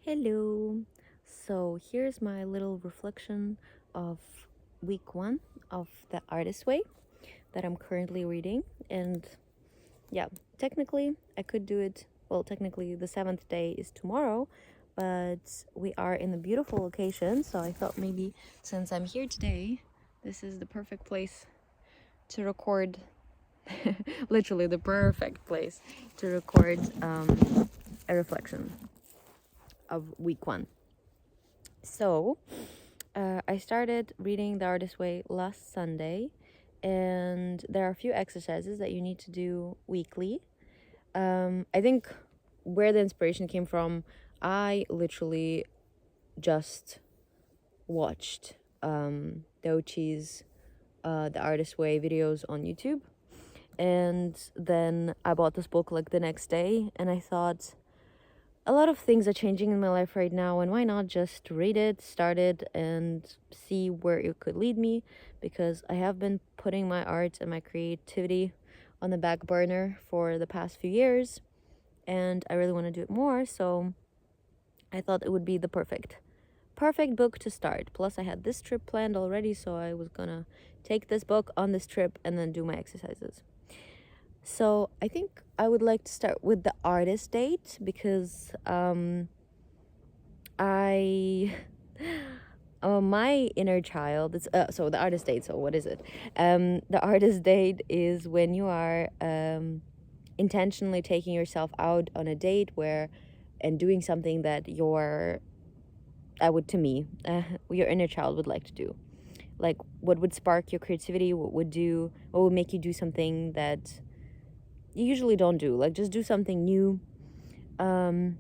Hello. So here's my little reflection of week 1 of The Artist Way that I'm currently reading. And yeah, technically I could do it. Well, technically the 7th day is tomorrow, but we are in a beautiful location. So I thought maybe since I'm here today, this is the perfect place to record. Literally the perfect place to record a reflection of week 1. So, I started reading The Artist Way last Sunday, and there are a few exercises that you need to do weekly. I think where the inspiration came from, I literally just watched Doechii's The Artist Way videos on YouTube, and then I bought this book like the next day, and I thought, a lot of things are changing in my life right now, and why not just read it, start it, and see where it could lead me? Because I have been putting my art and my creativity on the back burner for the past few years, and I really want to do it more. So I thought it would be the perfect book to start. Plus, I had this trip planned already, so I was gonna take this book on this trip and then do my exercises. So I think I would like to start with the artist date because I my inner child, it's so the artist date. So what is it? The artist date is when you are intentionally taking yourself out on a date where and doing something that your inner child would like to do. Like what would spark your creativity, what would make you do something that you usually don't do. Like just do something new. And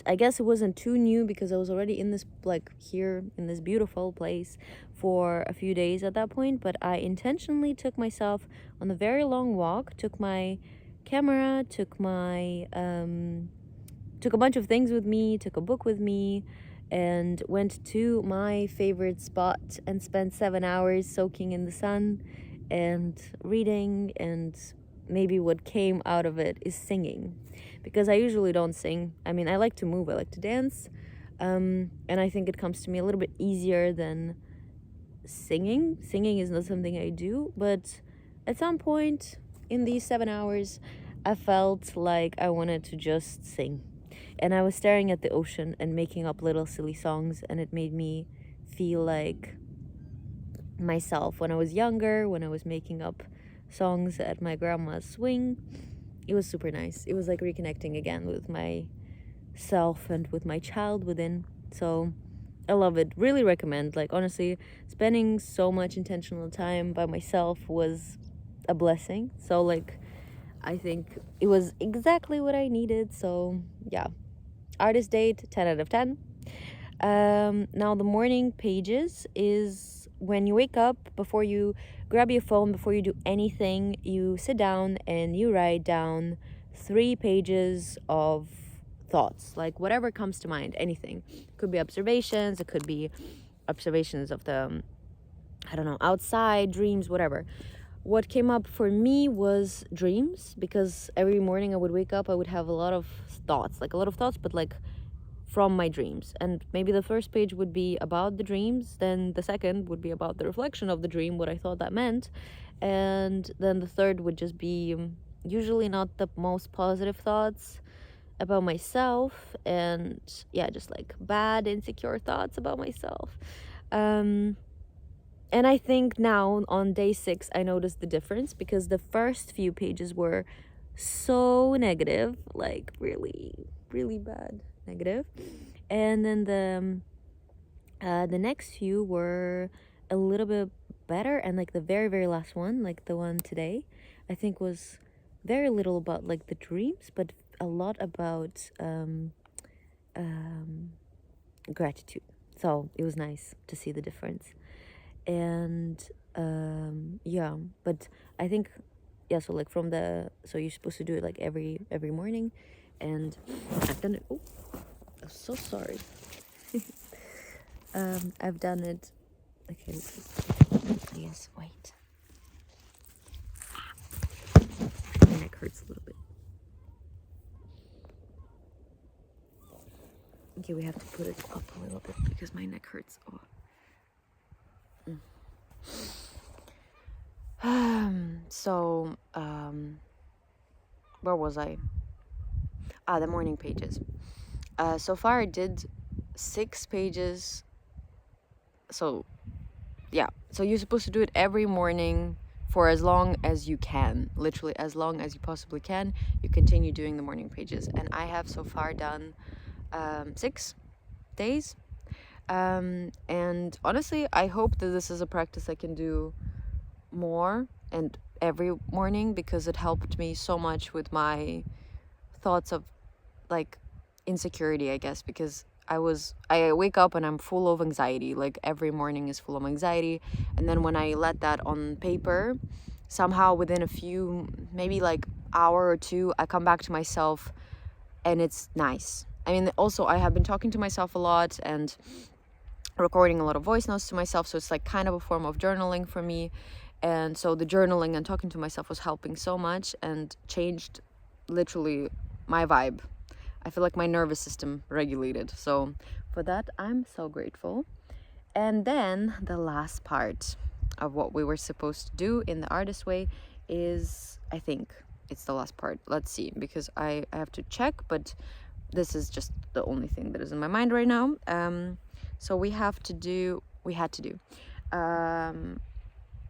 I guess it wasn't too new because I was already in this, like, here in this beautiful place for a few days at that point. But I intentionally took myself on a very long walk, took my camera, took a bunch of things with me, took a book with me, and went to my favorite spot and spent 7 hours soaking in the sun and reading, and maybe what came out of it is singing, because I usually don't sing. I mean, I like to move, I like to dance, and I think it comes to me a little bit easier than singing. Singing is not something I do, but at some point in these 7 hours, I felt like I wanted to just sing. And I was staring at the ocean and making up little silly songs, and it made me feel like myself when I was younger, when I was making up songs at my grandma's swing. It was super nice. It was like reconnecting again with myself and with my child within. So I love it. Really recommend. Like, honestly, spending so much intentional time by myself was a blessing. So, like, I think it was exactly what I needed. So, yeah. Artist date, 10 out of 10. Now, the morning pages is when you wake up, before you grab your phone, before you do anything, you sit down and you write down 3 pages of thoughts, like whatever comes to mind, anything. It could be observations, it could be observations of the, I don't know, outside, dreams, whatever. What came up for me was dreams, because every morning I would wake up, I would have a lot of thoughts, but like from my dreams. And maybe the first page would be about the dreams, then the second would be about the reflection of the dream, what I thought that meant, and then the third would just be usually not the most positive thoughts about myself, and yeah, just like bad insecure thoughts about myself. And I think now on day 6 I noticed the difference, because the first few pages were so negative, like really really bad negative, and then the next few were a little bit better, and like the very very last one, like the one today, I think was very little about like the dreams, but a lot about gratitude. So it was nice to see the difference. And yeah, but I think, yeah, so like so you're supposed to do it like every morning, and I've done it. Oh, I'm so sorry. I've done it. Okay, yes, wait. My neck hurts a little bit. Okay, we have to put it up a little bit because my neck hurts. Oh. So, where was I? The morning pages. So far I did 6 pages. So, yeah. So you're supposed to do it every morning for as long as you can. Literally as long as you possibly can. You continue doing the morning pages. And I have so far done 6 days. And honestly, I hope that this is a practice I can do more and every morning, because it helped me so much with my thoughts of like insecurity, I guess, because I wake up and I'm full of anxiety. Like every morning is full of anxiety, and then when I let that on paper, somehow within a few, maybe like hour or two, I come back to myself and it's nice. I mean, also I have been talking to myself a lot and recording a lot of voice notes to myself, so it's like kind of a form of journaling for me. And so the journaling and talking to myself was helping so much and changed literally my vibe. I feel like my nervous system regulated. So for that, I'm so grateful. And then the last part of what we were supposed to do in the artist way is, I think it's the last part. Let's see, because I have to check, but this is just the only thing that is in my mind right now. So we had to do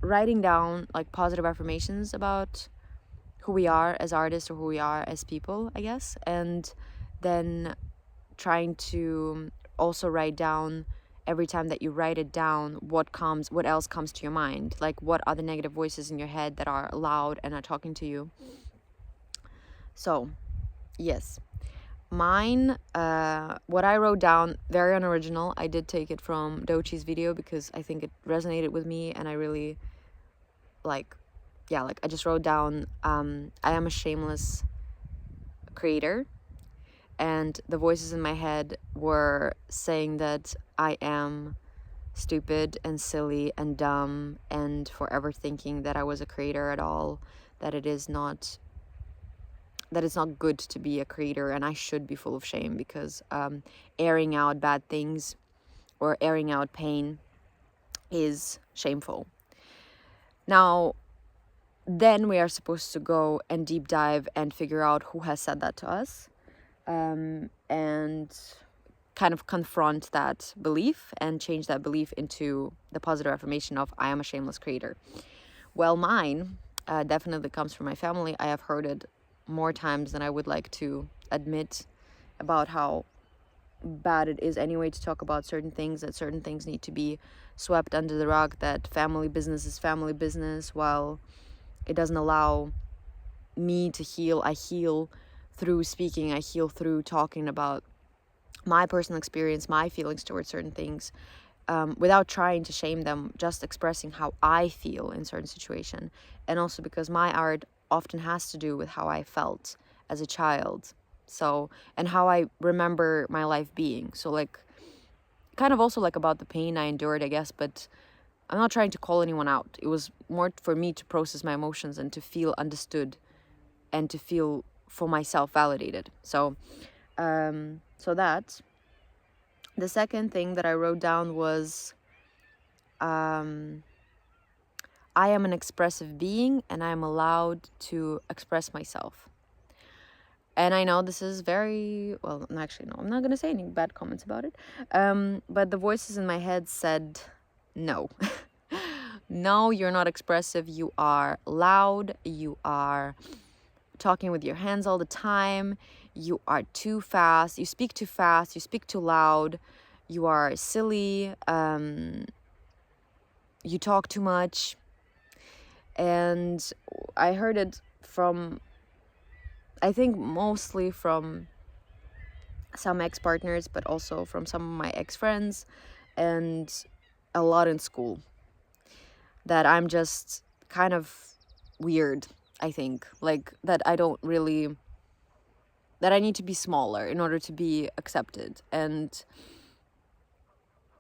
writing down like positive affirmations about who we are as artists or who we are as people, I guess. And then trying to also write down every time that you write it down what else comes to your mind, like what are the negative voices in your head that are loud and are talking to you. So yes, mine, what I wrote down, very unoriginal. I did take it from Doechii's video because I think it resonated with me, and I really I just wrote down, I am a shameless creator, and the voices in my head were saying that I am stupid and silly and dumb and forever thinking that I was a creator at all, that it's not good to be a creator, and I should be full of shame because airing out bad things or airing out pain is shameful. Now, then we are supposed to go and deep dive and figure out who has said that to us, and kind of confront that belief and change that belief into the positive affirmation of I am a shameless creator. Well, mine definitely comes from my family. I have heard it more times than I would like to admit about how bad it is anyway to talk about certain things, that certain things need to be swept under the rug, that family business is family business, while it doesn't allow me to heal. I heal through speaking, I heal through talking about my personal experience, my feelings towards certain things, without trying to shame them, just expressing how I feel in certain situation. And also because my art often has to do with how I felt as a child, so, and how I remember my life being. So like kind of also like about the pain I endured, I guess, but I'm not trying to call anyone out. It was more for me to process my emotions and to feel understood and to feel for myself validated. So that. The second thing that I wrote down was, I am an expressive being and I am allowed to express myself. And I know this is very, well, actually, no, I'm not going to say any bad comments about it. But the voices in my head said, no. No, you're not expressive. You are loud. You are talking with your hands all the time. You are too fast. You speak too fast. You speak too loud. You are silly. You talk too much. And I heard it from, I think mostly from some ex-partners, but also from some of my ex-friends, and a lot in school, that I'm just kind of weird, I think. Like, that I need to be smaller in order to be accepted. And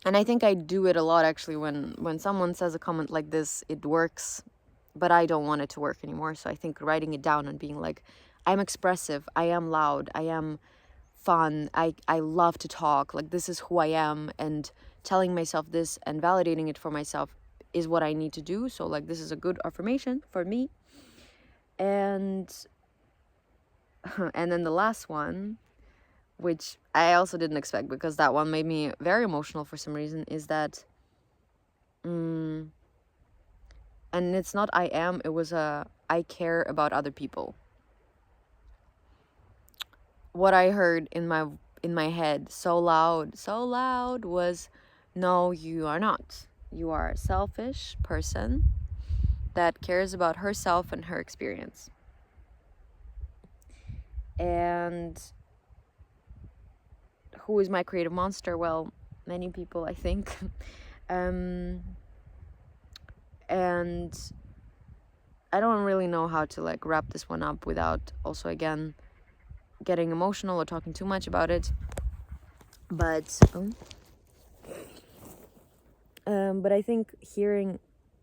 I think I do it a lot, actually, when someone says a comment like this, it works, but I don't want it to work anymore. So I think writing it down and being like, I'm expressive, I am loud, I am fun. I love to talk. Like, this is who I am, and telling myself this and validating it for myself is what I need to do. So like, this is a good affirmation for me. And and then the last one, which I also didn't expect, because that one made me very emotional for some reason, is that and it's not I am, it was I care about other people. What I heard in my head so loud was, no, you are not. You are a selfish person that cares about herself and her experience. And who is my creative monster? Well, many people, I think. And I don't really know how to like wrap this one up without also, again, getting emotional or talking too much about it. But I think hearing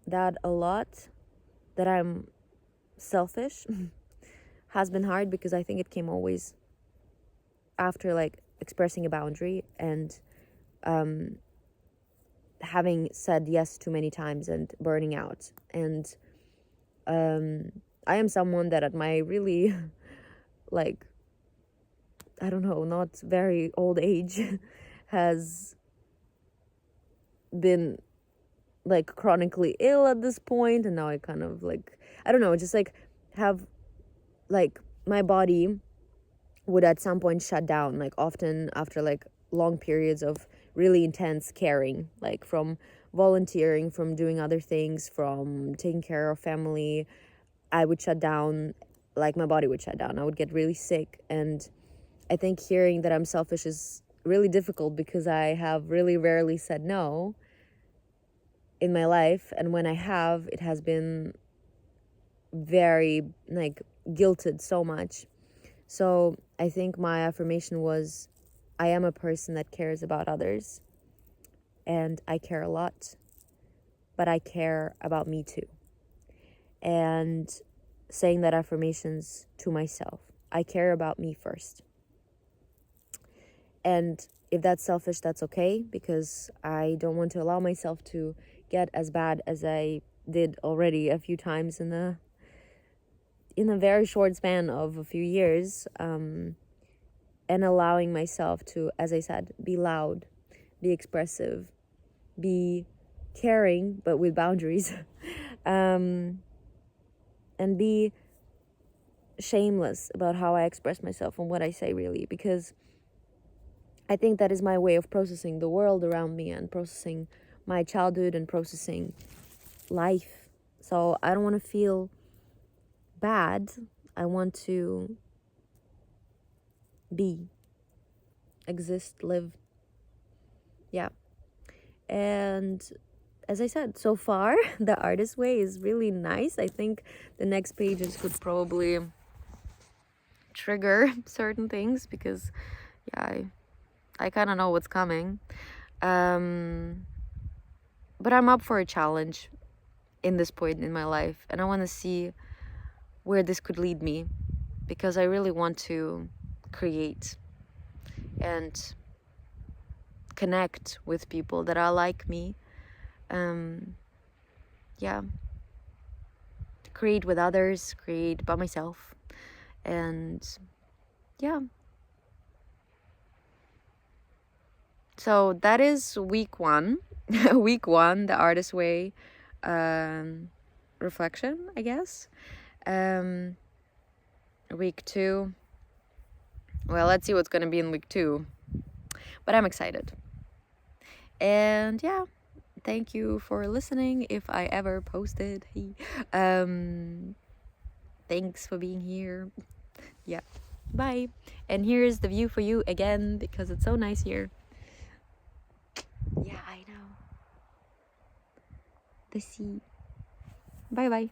that a lot, that I'm selfish, has been hard, because I think it came always after like expressing a boundary and having said yes too many times and burning out. And I am someone that at my really like, I don't know, not very old age has been like chronically ill at this point, and now I kind of like, I don't know, just like have like my body would at some point shut down, like often after like long periods of really intense caring, like from volunteering, from doing other things, from taking care of family. I would shut down, like my body would shut down. I would get really sick. And I think hearing that I'm selfish is really difficult, because I have really rarely said no in my life, and when I have, it has been very like guilted so much. So I think my affirmation was, I am a person that cares about others, and I care a lot, but I care about me too. And saying that affirmations to myself, I care about me first. And if that's selfish, that's okay, because I don't want to allow myself to get as bad as I did already a few times in a very short span of a few years, and allowing myself to, as I said, be loud, be expressive, be caring, but with boundaries, and be shameless about how I express myself and what I say, really, because I think that is my way of processing the world around me and processing my childhood and processing life. So I don't want to feel bad. I want to be, exist, live. Yeah. And as I said, so far, the artist way is really nice. I think the next pages could probably trigger certain things, because yeah, I kind of know what's coming. But I'm up for a challenge in this point in my life, and I want to see where this could lead me, because I really want to create and connect with people that are like me. Yeah, create with others, create by myself, and yeah. So that is week 1. Week 1, the artist way reflection, I guess. Week 2, well, let's see what's gonna be in week 2, but I'm excited. And yeah, thank you for listening, if I ever posted. Thanks for being here. Yeah, bye. And here's the view for you again, because it's so nice here. Yeah, I know. The sea. Bye bye.